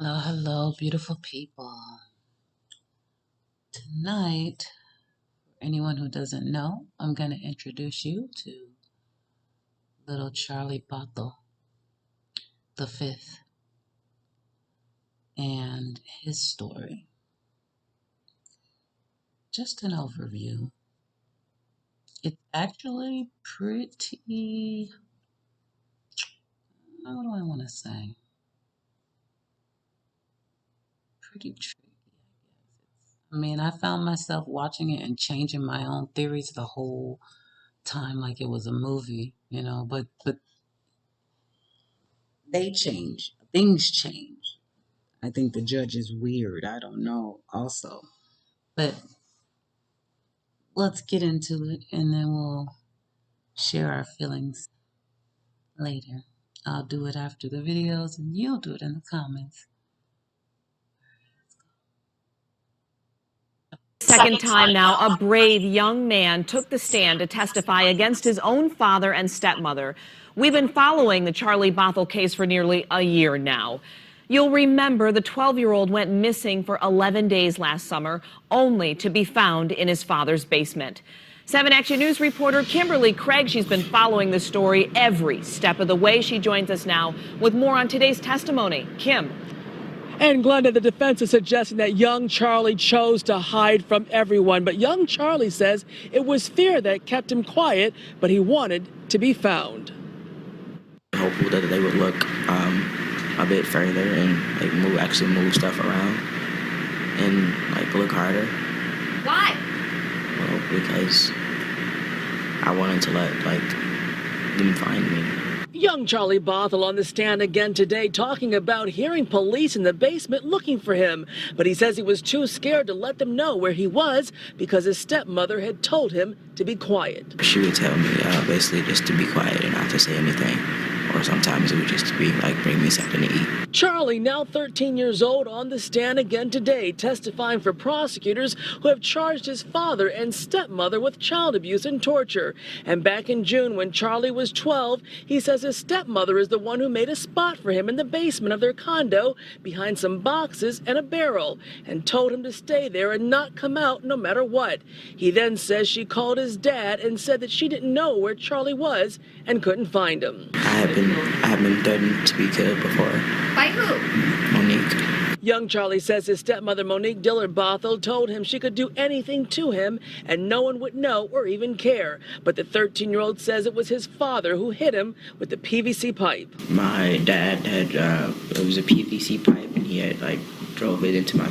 Hello, hello, beautiful people. Tonight, for anyone who doesn't know, I'm going to introduce you to little Charlie Bothuell the fifth and his story. Just an overview. It's actually pretty, what do I want to say? Pretty tricky, I mean, I found myself watching it and changing my own theories the whole time like it was a movie, but they change. Things change. I think the judge is weird. I don't know also. But let's get into it and then we'll share our feelings later. I'll do it after the videos and you'll do it in the comments. Second time now, a brave young man took the stand to testify against his own father and stepmother. We've been following the Charlie Bothuell case for nearly a year now. You'll remember the 12-year-old went missing for 11 days last summer, only to be found in his father's basement. 7 Action News reporter Kimberly Craig, she's been following the story every step of the way. She joins us now with more on today's testimony. Kim. And Glenda, the defense is suggesting that young Charlie chose to hide from everyone. But young Charlie says it was fear that kept him quiet, but he wanted to be found. Hopeful that they would look a bit further and actually move stuff around and look harder. Why? Well, because I wanted to let them find me. Young Charlie Bothuell on the stand again today talking about hearing police in the basement looking for him. But he says he was too scared to let them know where he was because his stepmother had told him to be quiet. She would tell me basically just to be quiet and not to say anything. Or sometimes it would just be bring me something to eat. Charlie, now 13 years old, on the stand again today, testifying for prosecutors who have charged his father and stepmother with child abuse and torture. And back in June, when Charlie was 12, he says his stepmother is the one who made a spot for him in the basement of their condo behind some boxes and a barrel and told him to stay there and not come out no matter what. He then says she called his dad and said that she didn't know where Charlie was and couldn't find him. I have been threatened to be killed before. By who? Monique. Young Charlie says his stepmother, Monique Dillard Bothuell, told him she could do anything to him and no one would know or even care. But the 13-year-old says it was his father who hit him with the PVC pipe. My dad had, it was a PVC pipe and he had drove it into my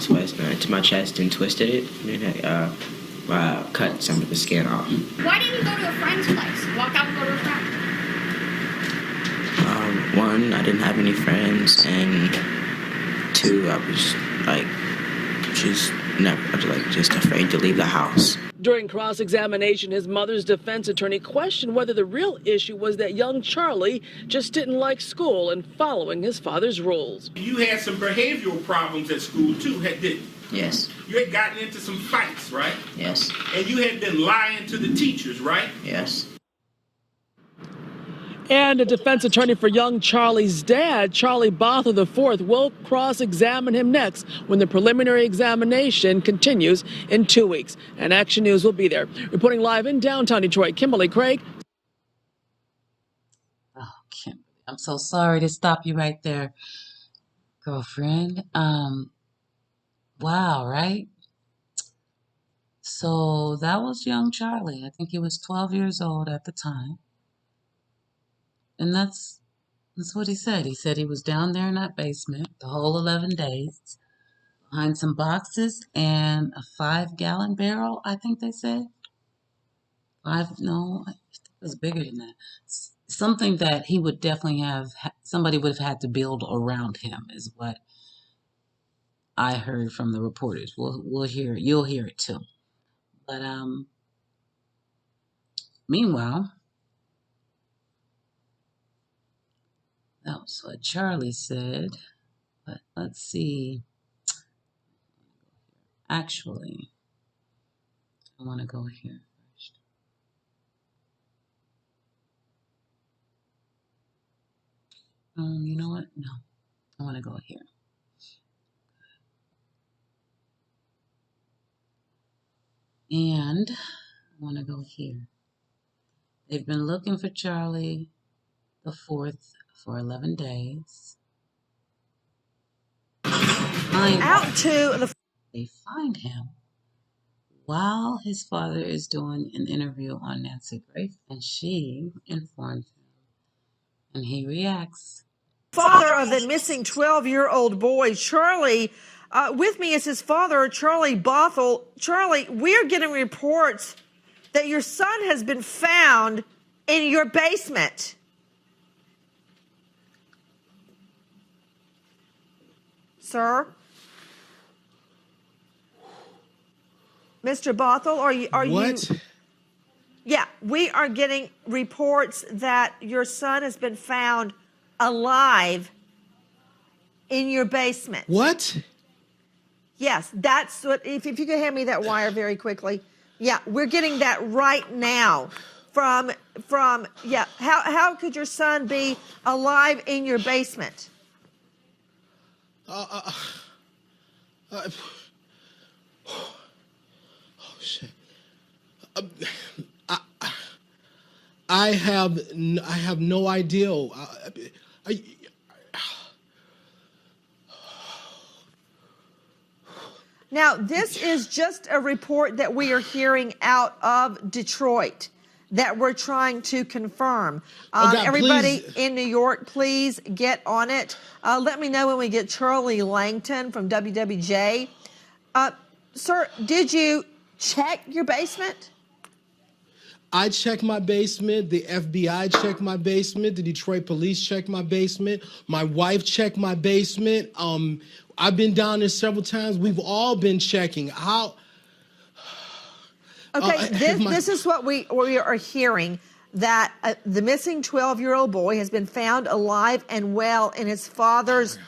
chest and twisted it and had cut some of the skin off. Why didn't you go to a friend's place? Walk out and go to a friend? One, I didn't have any friends, and two, I was just afraid to leave the house. During cross-examination, his mother's defense attorney questioned whether the real issue was that young Charlie just didn't like school and following his father's rules. You had some behavioral problems at school too, didn't you? Yes. You had gotten into some fights, right? Yes. And you had been lying to the teachers, right? Yes. And a defense attorney for young Charlie's dad, Charlie Bothuell IV, will cross-examine him next when the preliminary examination continues in 2 weeks. And Action News will be there. Reporting live in downtown Detroit, Kimberly Craig. Oh, Kimberly, I'm so sorry to stop you right there, girlfriend. Wow, right? So that was young Charlie. I think he was 12 years old at the time. And that's what he said. He said he was down there in that basement the whole 11 days behind some boxes and a 5-gallon barrel, I think they said. No, I think it was bigger than that. Something that he would definitely somebody would have had to build around him is what I heard from the reporters. You'll hear it too. But meanwhile, that was what Charlie said. But let's see. Actually, I want to go here first. You know what? No, I want to go here. And I want to go here. They've been looking for Charlie the 4th for 11 days. Out to the They find him while his father is doing an interview on Nancy Grace, and she informs him, and he reacts. father of the missing 12-year-old boy, Charlie. With me is his father, Charlie Bothuell. Charlie, we're getting reports that your son has been found in your basement. Sir? Mr. Bothell, are What? you? Yeah, we are getting reports that your son has been found alive in your basement. What? Yes, that's what. If you could hand me that wire very quickly. Yeah, we're getting that right now from. Yeah. How could your son be alive in your basement? Oh shit. I, I have no idea. I, Now, this is just a report that we are hearing out of Detroit that we're trying to confirm. Oh God, Everybody please. in New York, please get on it. Let me know when we get Charlie Langton from WWJ. Sir, did you check your basement? I checked my basement. The FBI checked my basement. The Detroit police checked my basement. My wife checked my basement. I've been down there several times. We've all been checking. How? Okay, this is what we are hearing, that the missing 12-year-old boy has been found alive and well in his father's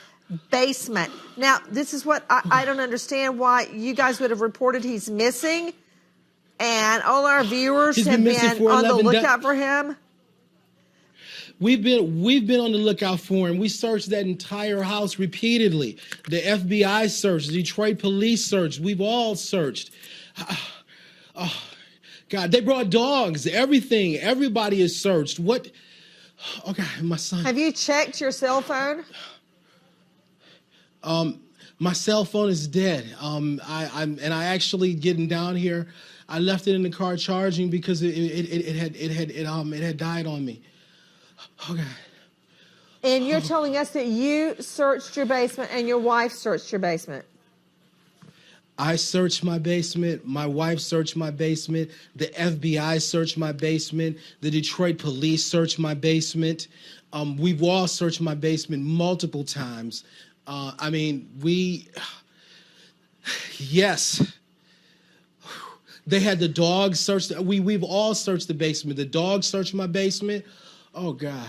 basement. Now, this is what I don't understand why you guys would have reported he's missing, and all our viewers He's have been missing been for on the 11 lookout for him. We've been on the lookout for him. We searched that entire house repeatedly. The FBI searched, the Detroit police searched. We've all searched. Oh, God, they brought dogs, everything. Everybody is searched. What? Okay, my son. Have you checked your cell phone? My cell phone is dead. I actually getting down here. I left it in the car charging because it had died on me. Okay. And you're telling us that you searched your basement and your wife searched your basement. I searched my basement. My wife searched my basement. The FBI searched my basement. The Detroit police searched my basement. We've all searched my basement multiple times. Yes. They had the dogs searched. We've all searched the basement. The dogs searched my basement. Oh, God.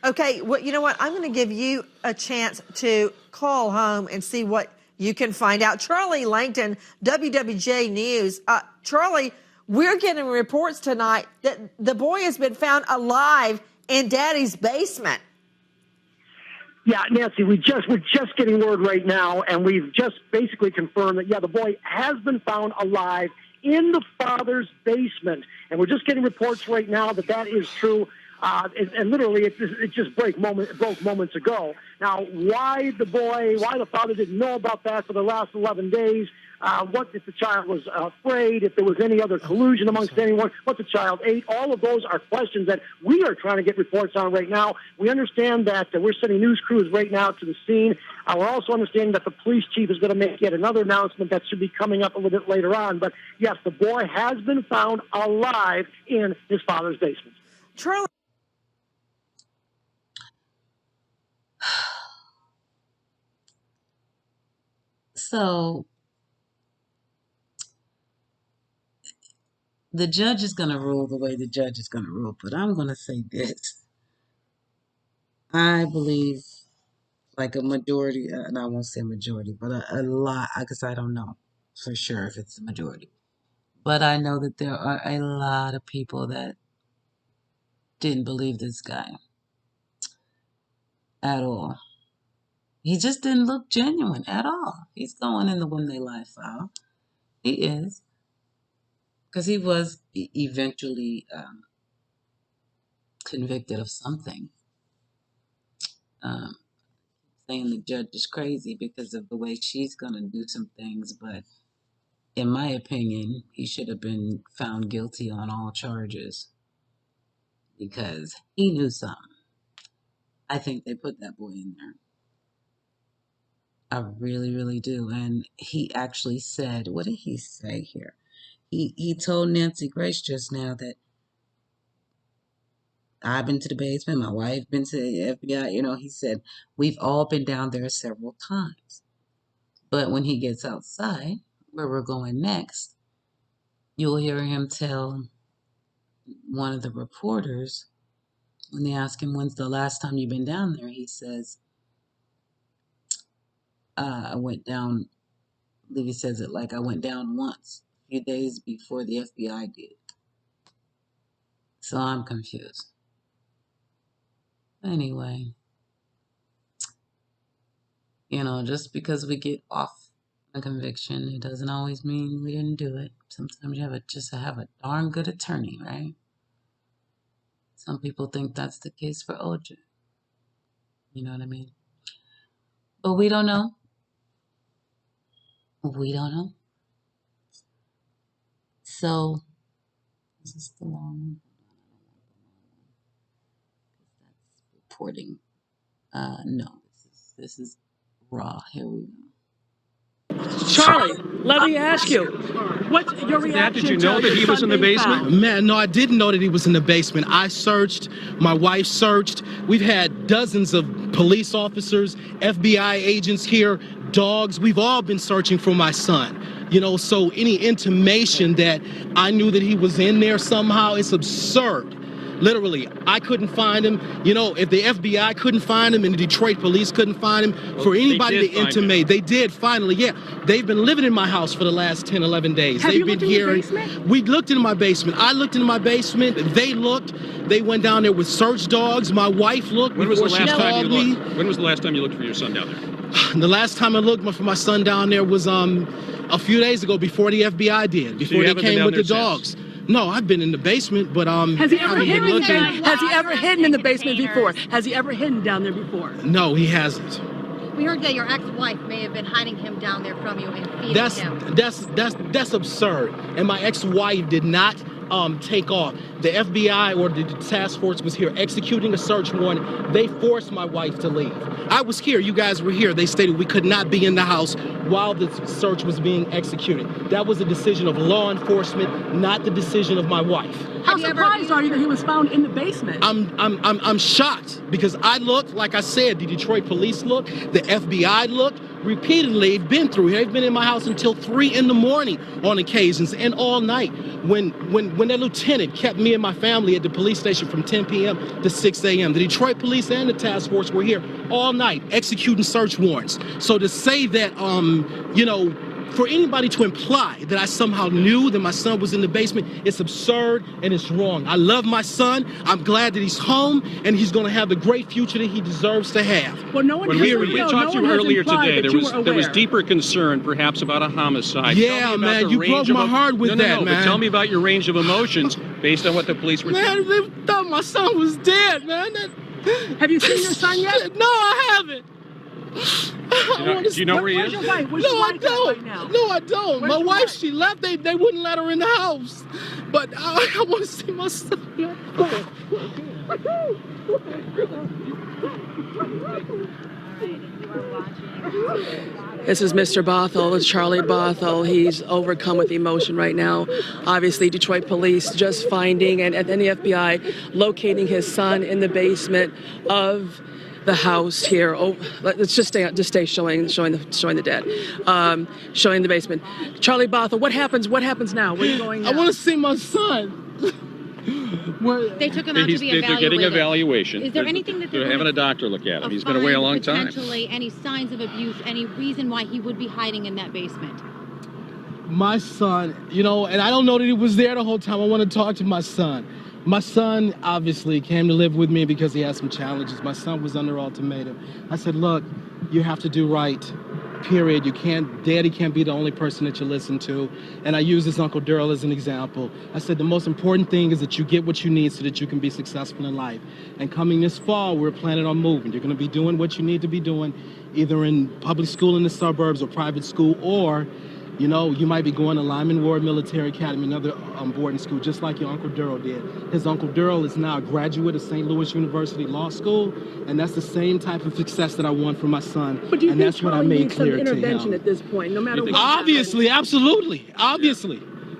Okay, well, you know what? I'm going to give you a chance to call home and see what you can find out. Charlie Langton, WWJ News. Charlie, we're getting reports tonight that the boy has been found alive in Daddy's basement. Yeah, Nancy, we're just getting word right now, and we've just basically confirmed that, the boy has been found alive in the father's basement. And we're just getting reports right now that is true. And literally, it just broke moments ago. Now, why the father didn't know about that for the last 11 days, what if the child was afraid, if there was any other collusion amongst anyone, what the child ate, all of those are questions that we are trying to get reports on right now. We understand that we're sending news crews right now to the scene. We're also understanding that the police chief is going to make yet another announcement that should be coming up a little bit later on. But yes, the boy has been found alive in his father's basement. Charlie. So the judge is going to rule the way the judge is going to rule, but I'm going to say this. I believe like a majority, and I won't say majority, but a lot, because I don't know for sure if it's the majority. But I know that there are a lot of people that didn't believe this guy at all. He just didn't look genuine at all. He's going in the when they lie file. He is. because he was eventually convicted of something. Um, saying the judge is crazy because of the way she's going to do some things, but in my opinion, he should have been found guilty on all charges because he knew something. I think they put that boy in there. I really, really do. And he actually said, what did he say here? He told Nancy Grace just now that I've been to the basement, my wife been to the FBI. You know, he said we've all been down there several times. But when he gets outside, where we're going next, you'll hear him tell one of the reporters, when they ask him when's the last time you've been down there, he says, I went down, I believe he says it like I went down once, a few days before the FBI did. So I'm confused. Anyway, you know, just because we get off a conviction, it doesn't always mean we didn't do it. Sometimes you have just have a darn good attorney, right? Some people think that's the case for OJ. You know what I mean? But we don't know. We don't know. So, is this the long one? That's reporting. No, this is raw. Here we go. Charlie, let me ask you, what's your reaction? Did you know that he was in the basement? Man, no, I didn't know that he was in the basement. I searched, my wife searched. We've had dozens of police officers, FBI agents here, dogs. We've all been searching for my son. You know, so any intimation that I knew that he was in there somehow, it's absurd. Literally, I couldn't find him. You know, if the FBI couldn't find him and the Detroit police couldn't find him, for anybody to intimate, they did finally, yeah. They've been living in my house for the last 10, 11 days. They've been here. We looked in my basement. I looked in my basement. They looked. They went down there with search dogs. My wife looked before she called me. When was the last time you looked for your son down there? The last time I looked for my son down there was a few days ago, before the FBI did, before they came with the dogs. No, I've been in the basement, but has he ever hidden in the Has he ever hidden in the basement before? Has he ever hidden down there before? No, he hasn't. We heard that your ex-wife may have been hiding him down there from you and feeding him. That's absurd. And my ex-wife did not take off. The FBI or the task force was here executing a search warrant. They forced my wife to leave. I was here. You guys were here. They stated we could not be in the house while the search was being executed. That was a decision of law enforcement, not the decision of my wife. How surprised are you that he was found in the basement? I'm shocked because I looked, like I said, the Detroit police looked, the FBI looked. Repeatedly been through here. They've been in my house until 3 in the morning on occasions and all night. When that lieutenant kept me and my family at the police station from 10 p.m. to 6 a.m. The Detroit police and the task force were here all night executing search warrants. So to say that, you know, for anybody to imply that I somehow knew that my son was in the basement, it's absurd and it's wrong. I love my son. I'm glad that he's home and he's going to have the great future that he deserves to have. Well, no one when we talked to you earlier today, there was deeper concern perhaps about a homicide. Yeah, man, you broke my heart with that, man. But tell me about your range of emotions based on what the police were saying. Man, they thought my son was dead, man. Have you seen your son yet? No, I haven't. Do you know where he is? Where's your wife? No, I don't. Right now? No, I don't. My wife, she left. They wouldn't let her in the house. But I want to see my son. This is Mr. Bothuell, it's Charlie Bothuell. He's overcome with emotion right now. Obviously, Detroit police just finding and the FBI locating his son in the basement of the house here. Oh, let's just stay showing the dead, showing the basement. Charlie Bothuell, what happens now? Where are you going now? I want to see my son. They took him out to be evaluated. They're getting evaluation. Is there anything that they're having a doctor look at him? He's been away a long time. Potentially, any signs of abuse, any reason why he would be hiding in that basement? My son, you know, and I don't know that he was there the whole time. I want to talk to my son. My son obviously came to live with me because he had some challenges. My son was under ultimatum. I said, look, you have to do right. period. Daddy can't be the only person that you listen to. And I use this Uncle Daryl as an example. I said the most important thing is that you get what you need so that you can be successful in life. And coming this fall, we're planning on moving. You're going to be doing what you need to be doing, either in public school in the suburbs or private school, or you know, you might be going to Lyman Ward Military Academy, another boarding school, just like your Uncle Daryl did. His Uncle Daryl is now a graduate of St. Louis University Law School, and that's the same type of success that I want for my son. But do you and think that's what I Charlie made needs some clear to intervention him. at this point, no matter what? Obviously, absolutely.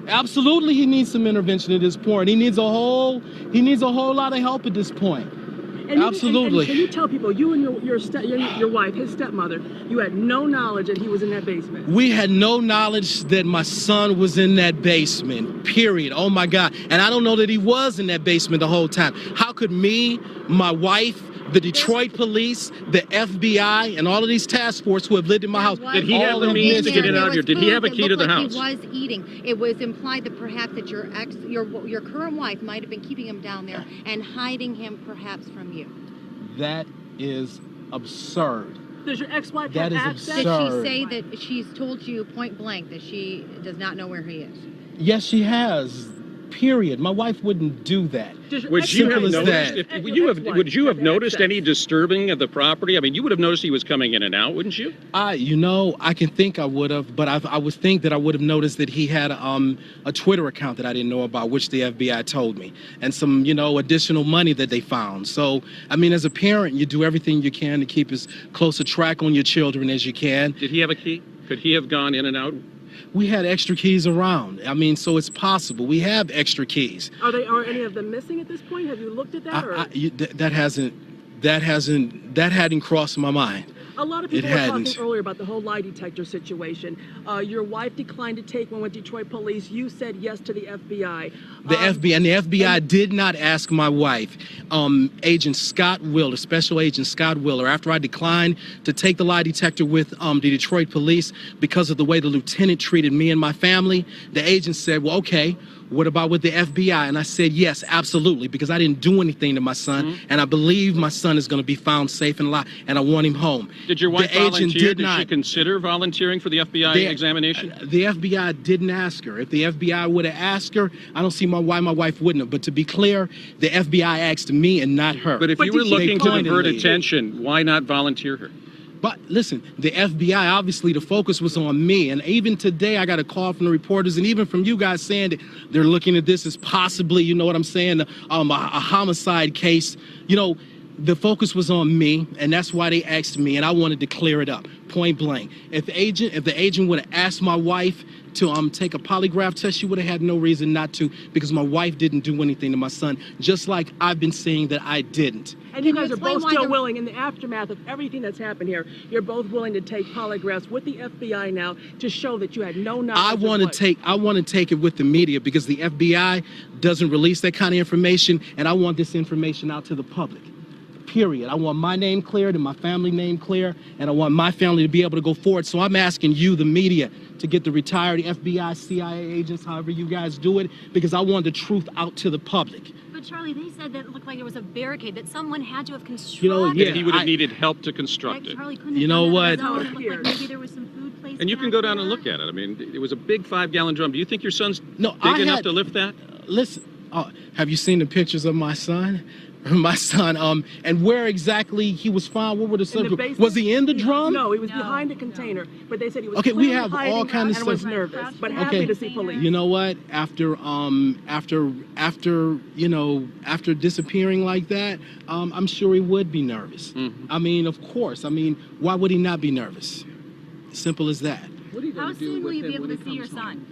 Absolutely, he needs some intervention at this point. He needs a whole lot of help at this point. And absolutely. And can you tell people, you and your wife, his stepmother, you had no knowledge that he was in that basement? We had no knowledge that my son was in that basement, period. Oh my God. And I don't know that he was in that basement the whole time. How could me, my wife, the Detroit police, the FBI, and all of these task force who have lived in my house. Did he have the means to get it out of here? Did he have a key to the house? He was eating. It was implied that perhaps that your current wife might have been keeping him down there and hiding him perhaps from you. That is absurd. Does your ex-wife That have is access? absurd. Did she say that she's told you point blank that she does not know where he is? Yes, she has. Period. My wife wouldn't do that. Would you have Simple as noticed? that. Would you have noticed any disturbing of the property? I mean, you would have noticed he was coming in and out, wouldn't you? I can think I would have, but I would think that I would have noticed that he had a Twitter account that I didn't know about, which the FBI told me, and some additional money that they found. So, I mean, as a parent, you do everything you can to keep as close a track on your children as you can. Did he have a key? Could he have gone in and out? We had extra keys around. I mean, so it's possible. We have extra keys. Are any of them missing at this point? Have you looked at that? That hadn't crossed my mind. A lot of people were talking earlier about the whole lie detector situation. Your wife declined to take one with Detroit police. You said yes to the FBI. The FBI did not ask my wife. Agent Scott Willer, Special Agent Scott Willer, after I declined to take the lie detector with the Detroit police because of the way the lieutenant treated me and my family, the agent said, well, okay, what about with the FBI? And I said, yes, absolutely, because I didn't do anything to my son, and I believe my son is going to be found safe and alive, and I want him home. Did your wife volunteer? Did she consider volunteering for the FBI examination? The FBI didn't ask her. If the FBI would have asked her, I don't see why my wife wouldn't have. But to be clear, the FBI asked me and not her. But if you were looking to divert attention, why not volunteer her? But listen, the FBI, obviously the focus was on me. And even today, I got a call from the reporters and even from you guys saying that they're looking at this as possibly, you know what I'm saying, a homicide case. The focus was on me, and that's why they asked me, and I wanted to clear it up, point blank. If the agent would have asked my wife to take a polygraph test, she would have had no reason not to, because my wife didn't do anything to my son, just like I've been saying that I didn't. And you guys are both still willing, in the aftermath of everything that's happened here, you're both willing to take polygraphs with the FBI now to show that you had no knowledge. I want to take it with the media, because the FBI doesn't release that kind of information, and I want this information out to the public. Period. I want my name cleared and my family name clear, and I want my family to be able to go forward. So I'm asking you, the media, to get the retired FBI, CIA agents, however you guys do it, because I want the truth out to the public. But Charlie, they said that it looked like there was a barricade that someone had to have constructed. He would have needed help to construct it. Charlie couldn't you know what? Like maybe there was some food placed. And you can go down and look at it. I mean, it was a big 5-gallon drum. Do you think your son's big enough to lift that? Listen, have you seen the pictures of my son? My son, and where exactly he was found? What were the subject? Was he in the drum? No, he was behind a container, but they said he was. Okay, we have all kinds of stuff. stuff. And was nervous, but happy to see police. You know what? After disappearing like that, I'm sure he would be nervous. Mm-hmm. I mean, of course. I mean, why would he not be nervous? Simple as that. How soon will you be able to see your son?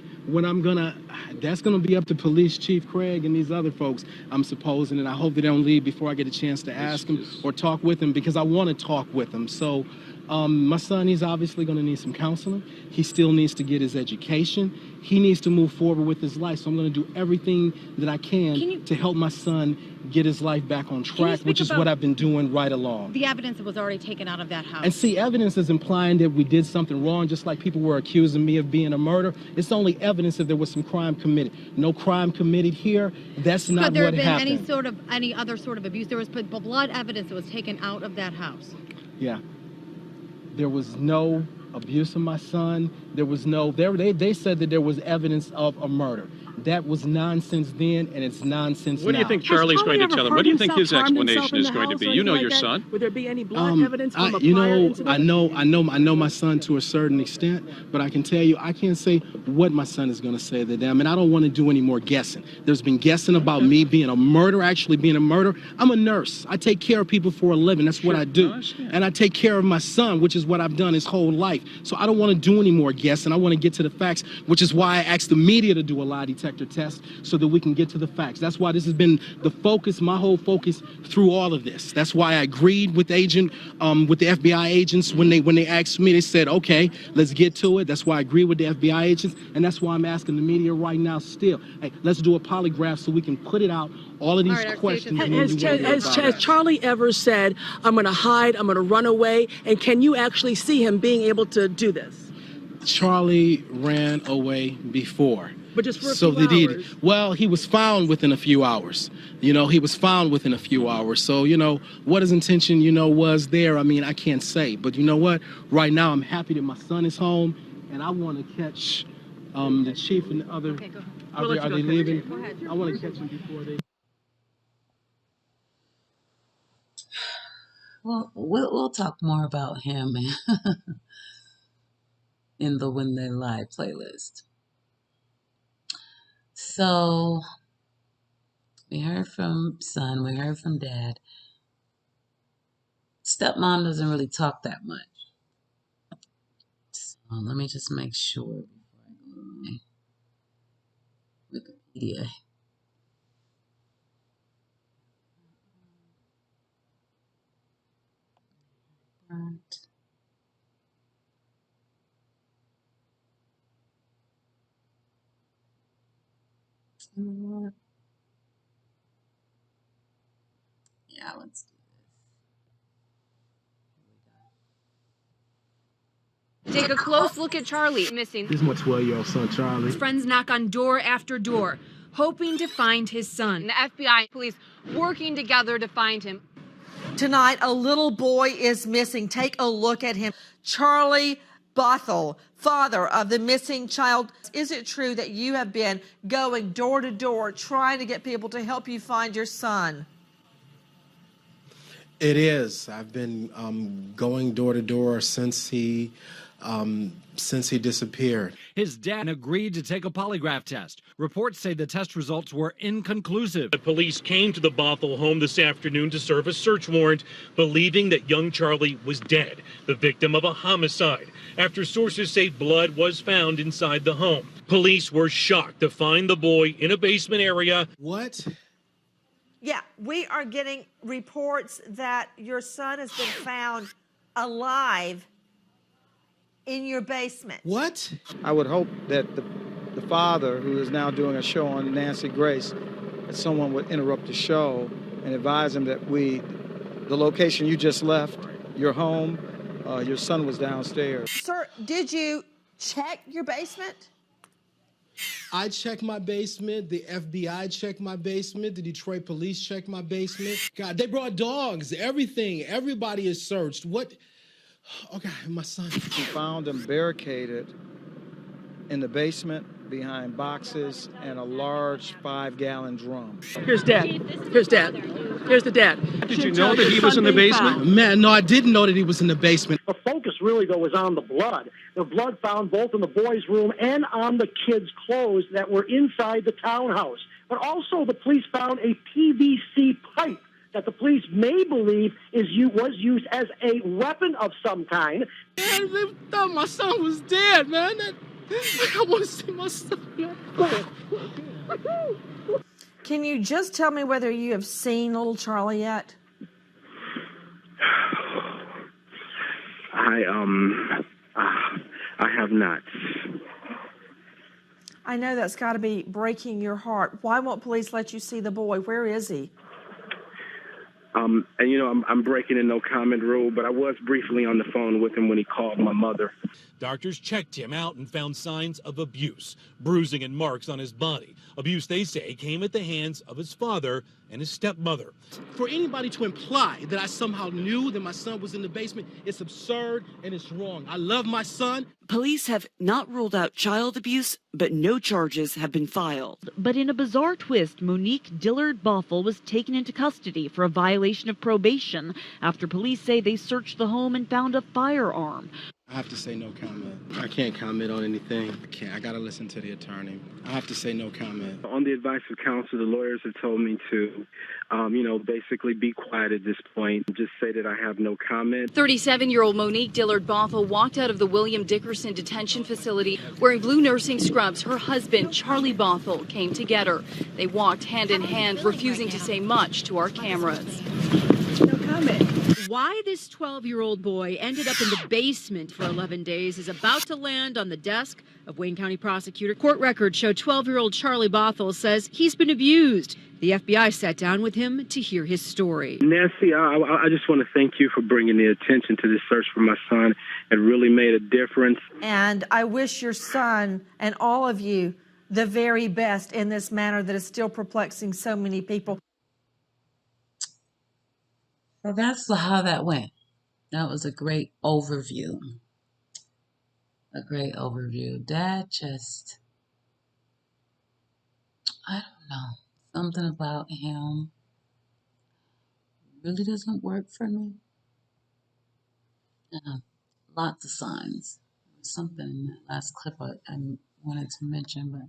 That's gonna be up to Police Chief Craig and these other folks, I'm supposing, and I hope they don't leave before I get a chance to ask them or talk with them, because I want to talk with them. So my son, he's obviously gonna need some counseling. He still needs to get his education. He needs to move forward with his life. So I'm gonna do everything that I can to help my son get his life back on track, which is what I've been doing right along. The evidence that was already taken out of that house. And see, evidence is implying that we did something wrong, just like people were accusing me of being a murder. It's only evidence if there was some crime committed. No crime committed here. That's not what happened. Could there have been any other sort of abuse? There was blood evidence that was taken out of that house. Yeah. There was no abuse of my son. There was no, they said that there was evidence of a murder. That was nonsense then, and it's nonsense What do now. you think Charlie's going to tell him? What do you think his explanation is going to be? You know your son. Would there be any blood evidence from a You prior know, incident? I know my son to a certain extent, but I can tell you, I can't say what my son is going to say to them, and I don't want to do any more guessing. There's been guessing about me being a murderer, actually being a murderer. I'm a nurse. I take care of people for a living. That's what I do. And I take care of my son, which is what I've done his whole life. So I don't want to do any more guessing. I want to get to the facts, which is why I asked the media to do a lie detector test so that we can get to the facts. That's why this has been the focus, my whole focus through all of this. That's why I agreed with the FBI agents when they asked me. They said, okay, let's get to it. That's why I agree with the FBI agents, and that's why I'm asking the media right now still, hey, let's do a polygraph so we can put it out, all of these questions. Has Charlie ever said, I'm going to hide, I'm going to run away, and can you actually see him being able to do this? Charlie ran away before. But just for a few hours. Well, he was found within a few hours. He was found within a few hours. So, what his intention, was there, I mean, I can't say. But you know what? Right now, I'm happy that my son is home, and I want to catch the chief and the other. Okay, go Are ahead. they leaving? Go ahead. I want to catch them before they. Well, we'll talk more about him in the When They Lie playlist. So we heard from son, we heard from dad. Stepmom doesn't really talk that much. So let me just make sure before I go to my Wikipedia. Right. Yeah, let's do this. Take a close look at Charlie, missing. This is my 12-year-old son, Charlie. His friends knock on door after door, hoping to find his son. The FBI and police working together to find him. Tonight, a little boy is missing. Take a look at him. Charlie Bothuell, father of the missing child. Is it true that you have been going door to door trying to get people to help you find your son? It is. I've been going door to door since he disappeared. His dad agreed to take a polygraph test. Reports say the test results were inconclusive. The police came to the Bothuell home this afternoon to serve a search warrant, believing that young Charlie was dead, the victim of a homicide, after sources say blood was found inside the home. Police were shocked to find the boy in a basement area. What? Yeah, we are getting reports that your son has been found alive in your basement. What? I would hope that the father, who is now doing a show on Nancy Grace, that someone would interrupt the show and advise him that the location you just left, your home, your son was downstairs. Sir, did you check your basement? I checked my basement. The FBI checked my basement. The Detroit police checked my basement. God, they brought dogs, everything. Everybody is searched. What? Okay, my son. We found him barricaded in the basement behind boxes and a large 5-gallon drum. Here's Dad. Here's Dad. Here's the dad. Did you know that he was in the basement? Man, no, I didn't know that he was in the basement. The focus really, though, was on the blood. The blood found both in the boys' room and on the kids' clothes that were inside the townhouse. But also the police found a PVC pipe that the police may believe was used as a weapon of some kind. Man, they thought my son was dead, man. I want to see my son. Can you just tell me whether you have seen little Charlie yet? I have not. I know that's got to be breaking your heart. Why won't police let you see the boy? Where is he? And I'm breaking a no comment rule, but I was briefly on the phone with him when he called my mother. Doctors checked him out and found signs of abuse, bruising and marks on his body. Abuse, they say, came at the hands of his father and his stepmother. For anybody to imply that I somehow knew that my son was in the basement, it's absurd and it's wrong. I love my son. Police have not ruled out child abuse, but no charges have been filed. But in a bizarre twist, Monique Dillard Bothuell was taken into custody for a violation of probation after police say they searched the home and found a firearm. I have to say no comment. I can't comment on anything. I gotta listen to the attorney. I have to say no comment. On the advice of counsel, the lawyers have told me to, basically be quiet at this point. Just say that I have no comment. 37-year-old Monique Dillard Bothuell walked out of the William Dickerson detention facility wearing blue nursing scrubs. Her husband, Charlie Bothuell, came to get her. They walked hand in hand, refusing to say much to our cameras. No comment. Why this 12-year-old boy ended up in the basement for 11 days is about to land on the desk of Wayne County prosecutor. Court records show 12-year-old Charlie Bothuell says he's been abused. The FBI sat down with him to hear his story. Nancy, I just want to thank you for bringing the attention to this search for my son. It really made a difference. And I wish your son and all of you the very best in this matter that is still perplexing so many people. So that's how that went. That was a great overview. A great overview. Dad just, I don't know, something about him really doesn't work for me. Lots of signs. There's something in that last clip I wanted to mention, but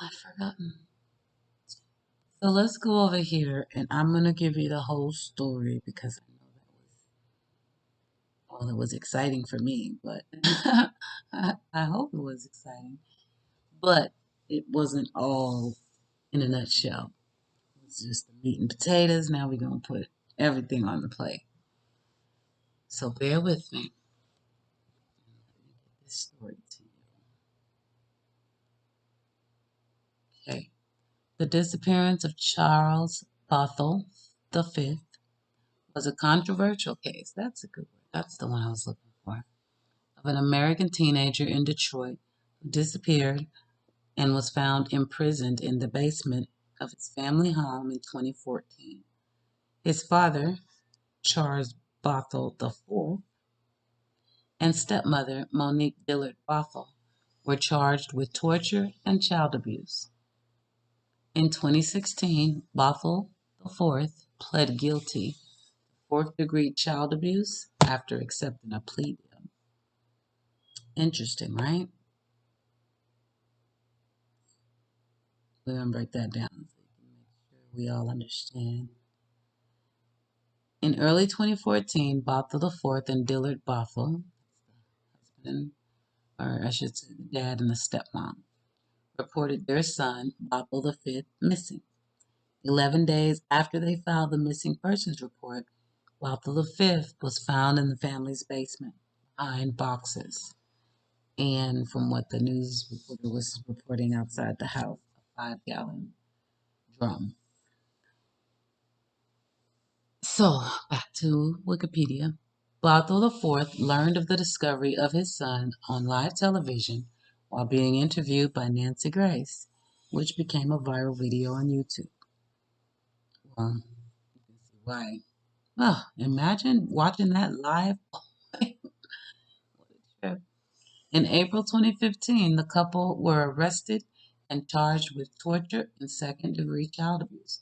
I've forgotten. So let's go over here, and I'm going to give you the whole story because I know that was exciting for me, but I hope it was exciting. But it wasn't all in a nutshell. It was just the meat and potatoes. Now we're going to put everything on the plate. So bear with me. Let me get this story to you. Okay. The disappearance of Charles Bothuell V was a controversial case. That's a good word. That's the one I was looking for. Of an American teenager in Detroit who disappeared and was found imprisoned in the basement of his family home in 2014. His father, Charles Bothuell IV, and stepmother, Monique Dillard Bothuell, were charged with torture and child abuse. In 2016, Bothuell IV pled guilty to fourth-degree child abuse after accepting a plea deal. Interesting, right? We're going to break that down so you can make sure we all understand. In early 2014, Bothuell IV and Dillard Bothuell, husband, or I should say the dad and the stepmom, reported their son, Bothuell V, missing. 11 days after they filed the missing persons report, Bothuell V was found in the family's basement behind boxes. And from what the news reporter was reporting outside the house, a 5-gallon drum. So, back to Wikipedia. Bothuell IV learned of the discovery of his son on live television while being interviewed by Nancy Grace, which became a viral video on YouTube. Well, you can see why. Oh, imagine watching that live. What a trip. In April 2015, the couple were arrested and charged with torture and second-degree child abuse.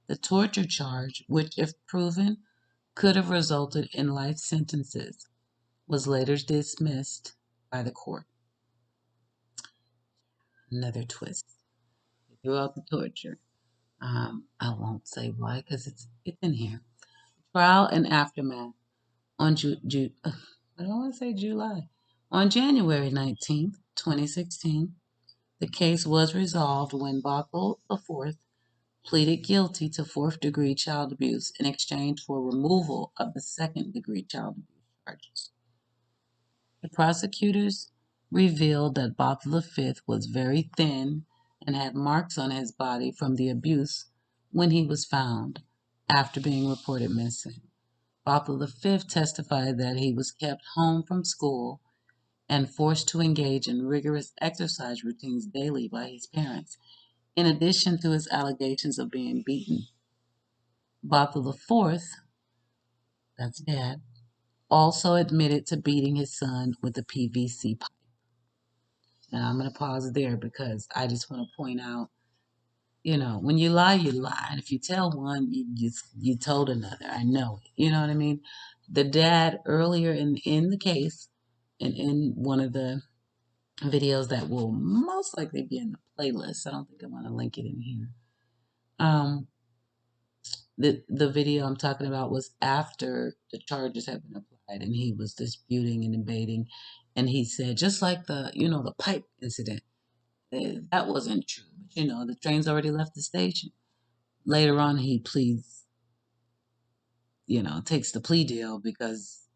The torture charge, which if proven could have resulted in life sentences, was later dismissed by the court. Another twist. They threw out the torture. I won't say why because it's in here. Trial and aftermath. On July. On January 19th, 2016, the case was resolved when Bothuell IV pleaded guilty to fourth-degree child abuse in exchange for removal of the second-degree child abuse charges. The prosecutors revealed that Bothuell V was very thin and had marks on his body from the abuse when he was found after being reported missing. Bothuell V testified that he was kept home from school and forced to engage in rigorous exercise routines daily by his parents, In addition to his allegations of being beaten, Bothell IV, that's dad, also admitted to beating his son with a PVC pipe. And I'm going to pause there because I just want to point out, when you lie, you lie. And if you tell one, you told another. I know it. You know what I mean? The dad earlier in the case and in one of the videos that will most likely be in the playlist. I don't think I want to link it in here. The video I'm talking about was after the charges had been applied and he was disputing and debating, and he said, just like the pipe incident, that wasn't true. But the train's already left the station. Later on he pleads, takes the plea deal because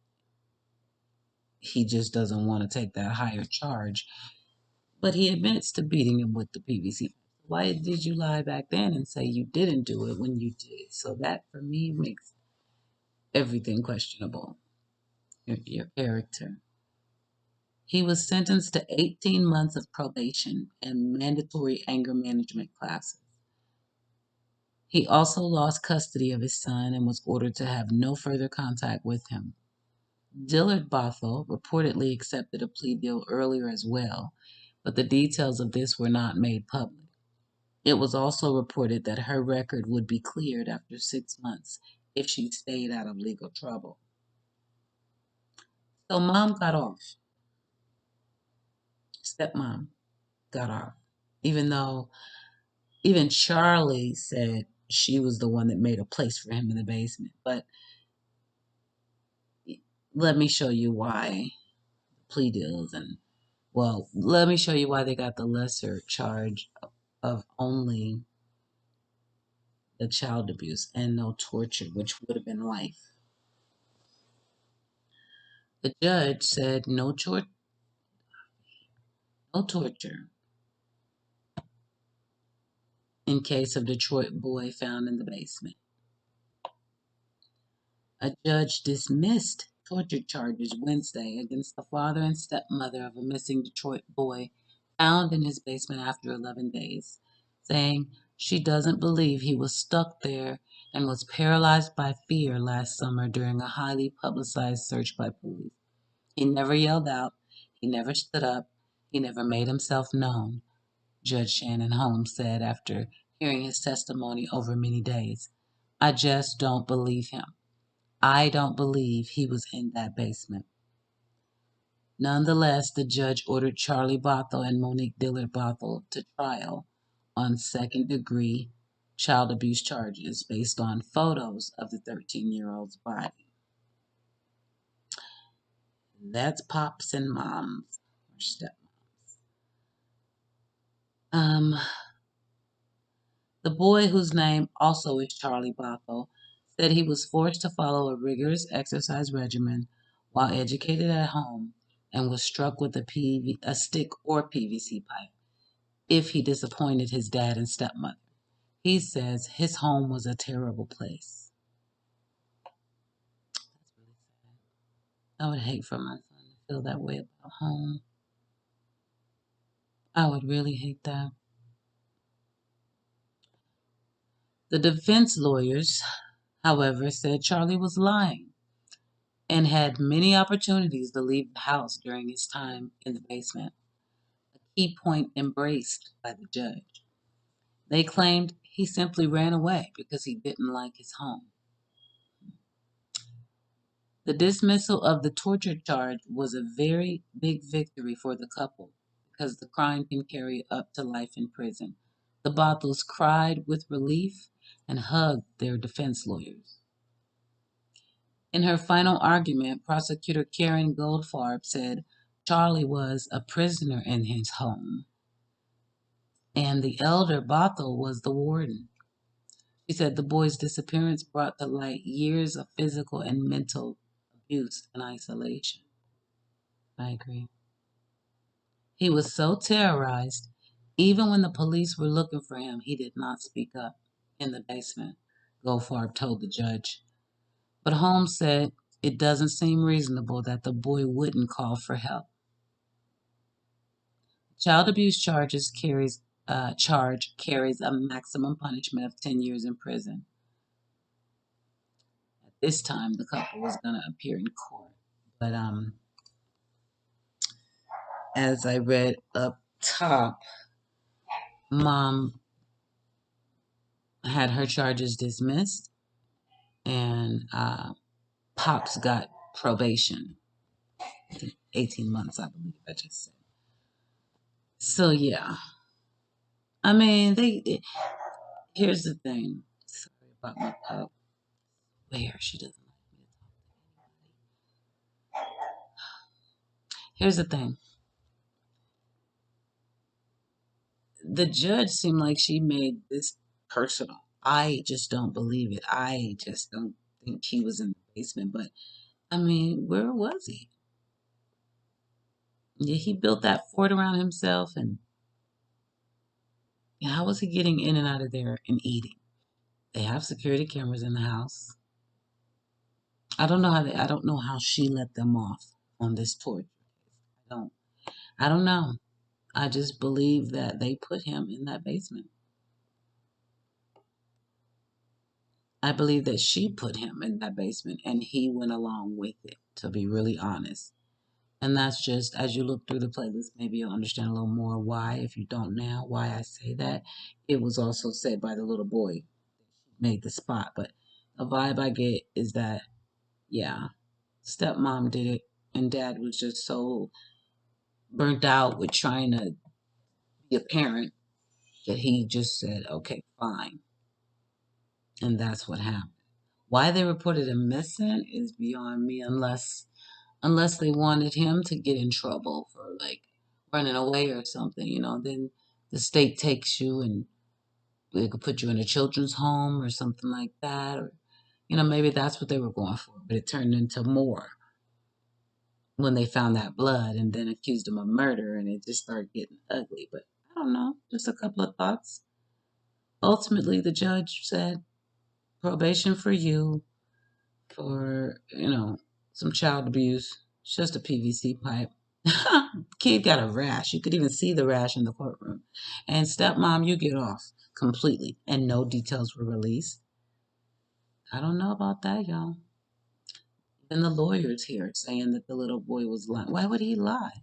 he just doesn't want to take that higher charge. But he admits to beating him with the PVC. Why did you lie back then and say you didn't do it when you did? So that for me makes everything questionable. Your character. He was sentenced to 18 months of probation and mandatory anger management classes. He also lost custody of his son and was ordered to have no further contact with him. Dillard Bothell reportedly accepted a plea deal earlier as well, but the details of this were not made public. It was also reported that her record would be cleared after 6 months if she stayed out of legal trouble. So mom got off. Stepmom got off. Even Charlie said she was the one that made a place for him in the basement. But let me show you why plea deals let me show you why they got the lesser charge of only the child abuse and no torture, which would have been life. The judge said no torture in case of Detroit boy found in the basement. A judge dismissed torture charges Wednesday against the father and stepmother of a missing Detroit boy found in his basement after 11 days, saying she doesn't believe he was stuck there and was paralyzed by fear last summer during a highly publicized search by police. He never yelled out, he never stood up, he never made himself known, Judge Shannon Holmes said after hearing his testimony over many days. I just don't believe him. I don't believe he was in that basement. Nonetheless, the judge ordered Charlie Bothell and Monique Dillard Bothell to trial on second-degree child abuse charges based on photos of the 13-year-old's body. That's pops and moms or stepmoms. The boy, whose name also is Charlie Bothell, said he was forced to follow a rigorous exercise regimen while educated at home and was struck with a stick or PVC pipe if he disappointed his dad and stepmother. He says his home was a terrible place. I would hate for my son to feel that way about home. I would really hate that. The defense lawyers, however, said Charlie was lying and had many opportunities to leave the house during his time in the basement, a key point embraced by the judge. They claimed he simply ran away because he didn't like his home. The dismissal of the torture charge was a very big victory for the couple because the crime can carry up to life in prison. The Bothells cried with relief and hugged their defense lawyers. In her final argument, prosecutor Karen Goldfarb said Charlie was a prisoner in his home and the elder Bothell was the warden. She said the boy's disappearance brought to light years of physical and mental abuse and isolation. I agree. He was so terrorized, even when the police were looking for him, he did not speak up in the basement, Goldfarb told the judge. But Holmes said it doesn't seem reasonable that the boy wouldn't call for help. Child abuse charges carries charge carries a maximum punishment of 10 years in prison. At this time, the couple was going to appear in court. But as I read up top, mom had her charges dismissed, and pops got probation. I think 18 months, I believe I just said. So, yeah. I mean, here's the thing. Sorry about my pup. Where she doesn't like me to talk to anybody. Here's the thing. The judge seemed like she made this personal. I just don't believe it. I just don't think he was in the basement. But I mean, where was he? Yeah, he built that fort around himself, and how was he getting in and out of there and eating? They have security cameras in the house. I don't know I don't know how she let them off on this torture. I don't. I don't know. I just believe that they put him in that basement. I believe that she put him in that basement and he went along with it, to be really honest. And that's just, as you look through the playlist, maybe you'll understand a little more why, if you don't now, why I say that. It was also said by the little boy made the spot. But the vibe I get is that, yeah, stepmom did it and dad was just so burnt out with trying to be a parent that he just said, okay, fine. And that's what happened. Why they reported him missing is beyond me, unless they wanted him to get in trouble for like running away or something, then the state takes you and they could put you in a children's home or something like that. Or, maybe that's what they were going for, but it turned into more when they found that blood and then accused him of murder and it just started getting ugly. But I don't know, just a couple of thoughts. Ultimately, the judge said probation for you for, some child abuse. It's just a PVC pipe. Kid got a rash. You could even see the rash in the courtroom. And stepmom, you get off completely. And no details were released. I don't know about that, y'all. Even the lawyers here saying that the little boy was lying. Why would he lie?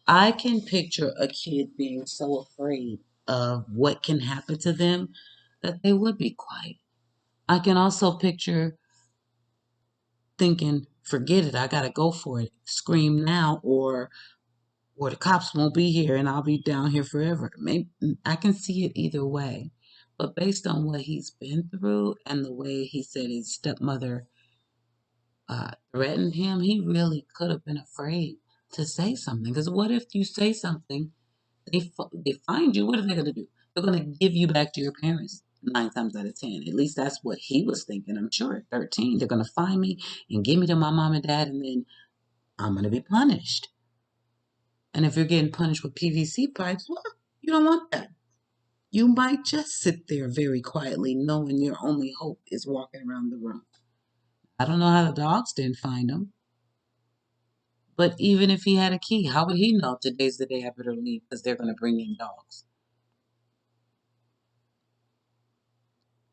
I can picture a kid being so afraid of what can happen to them that they would be quiet. I can also picture thinking, forget it, I gotta go for it. Scream now or the cops won't be here and I'll be down here forever. Maybe I can see it either way. But based on what he's been through and the way he said his stepmother threatened him, he really could have been afraid to say something. Because what if you say something, they find you, what are they going to do? They're going to give you back to your parents 9 times out of 10. At least that's what he was thinking, I'm sure. At 13, they're going to find me and give me to my mom and dad, and then I'm going to be punished. And if you're getting punished with PVC pipes, well, you don't want that. You might just sit there very quietly knowing your only hope is walking around the room. I don't know how the dogs didn't find him. But even if he had a key, how would he know today's the day I better leave because they're going to bring in dogs?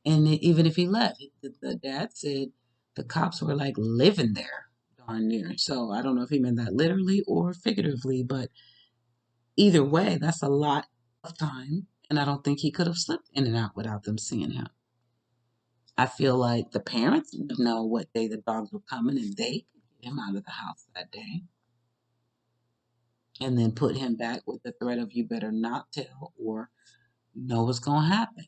And even if he left, the dad said the cops were like living there darn near. So I don't know if he meant that literally or figuratively, but either way, that's a lot of time. And I don't think he could have slipped in and out without them seeing him. I feel like the parents would know what day the dogs were coming and they could get him out of the house that day. And then put him back with the threat of you better not tell or you know what's going to happen.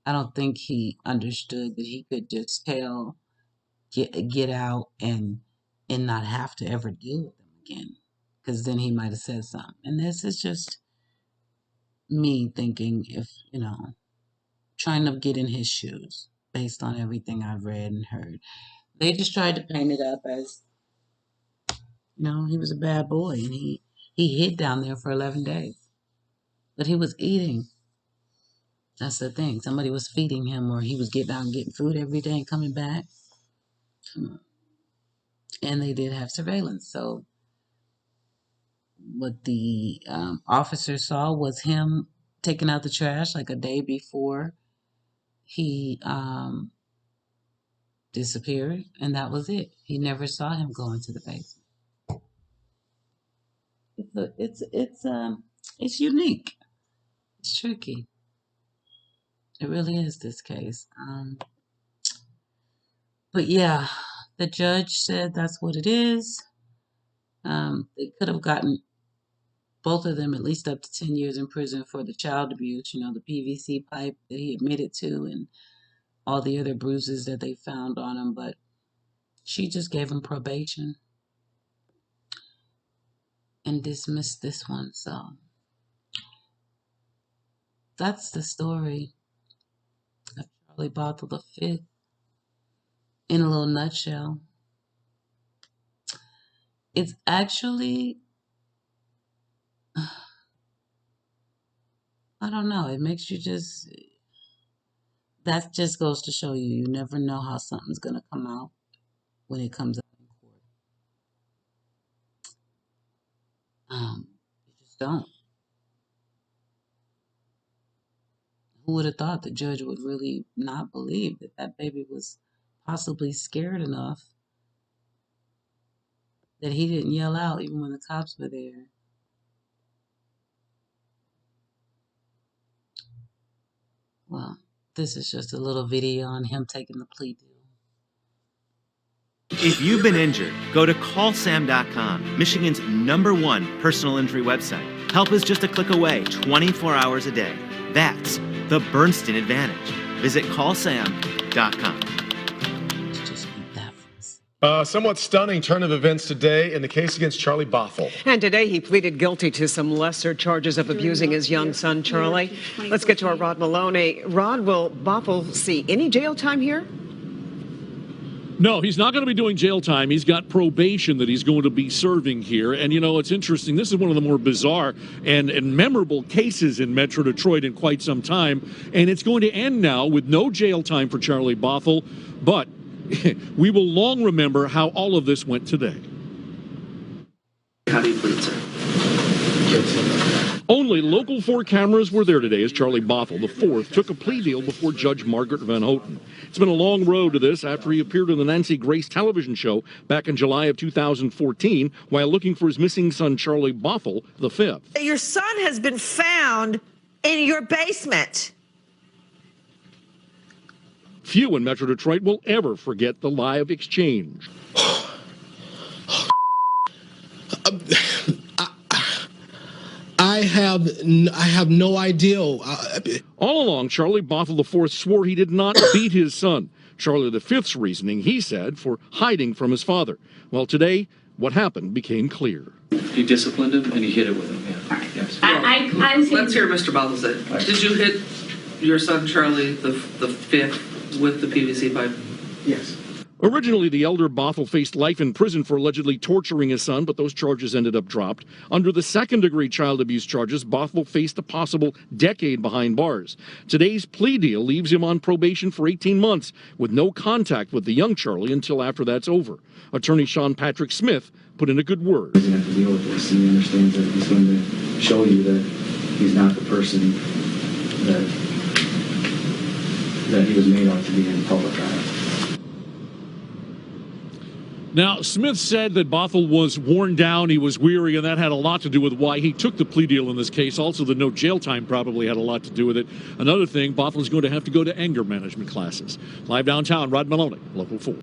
I don't think he understood that he could just tell, get out and not have to ever deal with them again. Because then he might have said something. And this is just me thinking if, trying to get in his shoes based on everything I've read and heard. They just tried to paint it up as, he was a bad boy and he hid down there for 11 days. But he was eating. That's the thing. Somebody was feeding him or he was getting out and getting food every day and coming back. And they did have surveillance. So what the officer saw was him taking out the trash like a day before he disappeared, and that was it. He never saw him go into the basement. It's unique. It's tricky. It really is, this case. But yeah, the judge said that's what it is. They could have gotten both of them at least up to 10 years in prison for the child abuse, the PVC pipe that he admitted to and all the other bruises that they found on him. But she just gave him probation and dismissed this one. So that's the story of Charlie Bothuell the Fifth in a little nutshell. It's actually, I don't know, it makes you just, that just goes to show you never know how something's going to come out when it comes out in court. You just don't. Who would have thought the judge would really not believe that that baby was possibly scared enough that he didn't yell out even when the cops were there? Well, this is just a little video on him taking the plea deal. If you've been injured, go to callsam.com, Michigan's #1 personal injury website. Help is just a click away, 24 hours a day. That's the Bernstein advantage. Visit callsam.com. Somewhat stunning turn of events today in the case against Charlie Bothuell. And today he pleaded guilty to some lesser charges of abusing his young son, Charlie. Let's get to our Rod Maloney. Rod, will Bothuell see any jail time here? No, he's not going to be doing jail time. He's got probation that he's going to be serving here. And, it's interesting. This is one of the more bizarre and memorable cases in Metro Detroit in quite some time. And it's going to end now with no jail time for Charlie Bothuell. But we will long remember how all of this went today. How do you plead, sir? Only Local 4 cameras were there today as Charlie Bothuell, the fourth, took a plea deal before Judge Margaret Van Houten. It's been a long road to this after he appeared on the Nancy Grace television show back in July of 2014 while looking for his missing son, Charlie Bothuell, the fifth. Your son has been found in your basement. Few in Metro Detroit will ever forget the live exchange. I have no idea. All along, Charlie Bothuell IV swore he did not beat his son. Charlie V's reasoning, he said, for hiding from his father. Well, today, what happened became clear. You disciplined him and you hit it with him, yeah. Yes. Let's hear Mr. Bothuell say. Did you hit your son, Charlie, the fifth, with the PVC pipe? Yes. Originally, the elder Bothuell faced life in prison for allegedly torturing his son, but those charges ended up dropped. Under the second-degree child abuse charges, Bothuell faced a possible decade behind bars. Today's plea deal leaves him on probation for 18 months, with no contact with the young Charlie until after that's over. Attorney Sean Patrick Smith put in a good word. He's going to have to deal with this, and he understands that he's going to show you that he's not the person that he was made out to be in public eye. Now, Smith said that Bothuell was worn down, he was weary, and that had a lot to do with why he took the plea deal in this case. Also, the no jail time probably had a lot to do with it. Another thing, Bothuell is going to have to go to anger management classes. Live downtown, Rod Maloney, Local 4.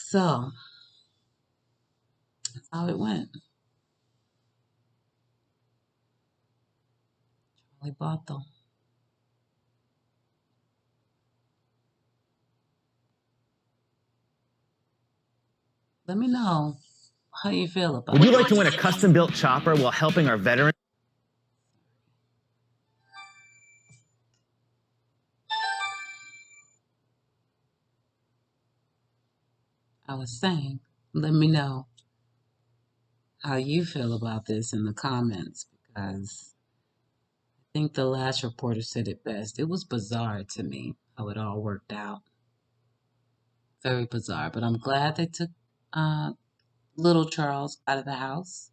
So, that's how it went. Charlie Bothuell. Let me know how you feel about it. Would you like to win a custom-built chopper while helping our veterans? I was saying, let me know how you feel about this in the comments, because I think the last reporter said it best. It was bizarre to me how it all worked out. Very bizarre, but I'm glad they took little Charles out of the house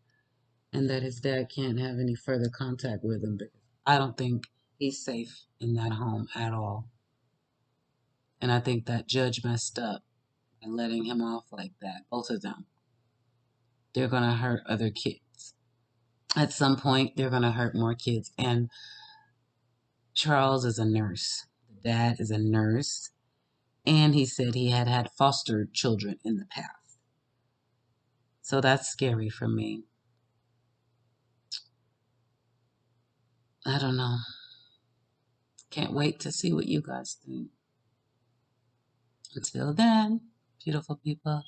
and that his dad can't have any further contact with him because I don't think he's safe in that home at all. And I think that judge messed up by letting him off like that, both of them. They're going to hurt other kids. At some point, they're going to hurt more kids. And Charles is a nurse. The dad is a nurse. And he said he had had foster children in the past. So that's scary for me. I don't know. Can't wait to see what you guys think. Until then, beautiful people.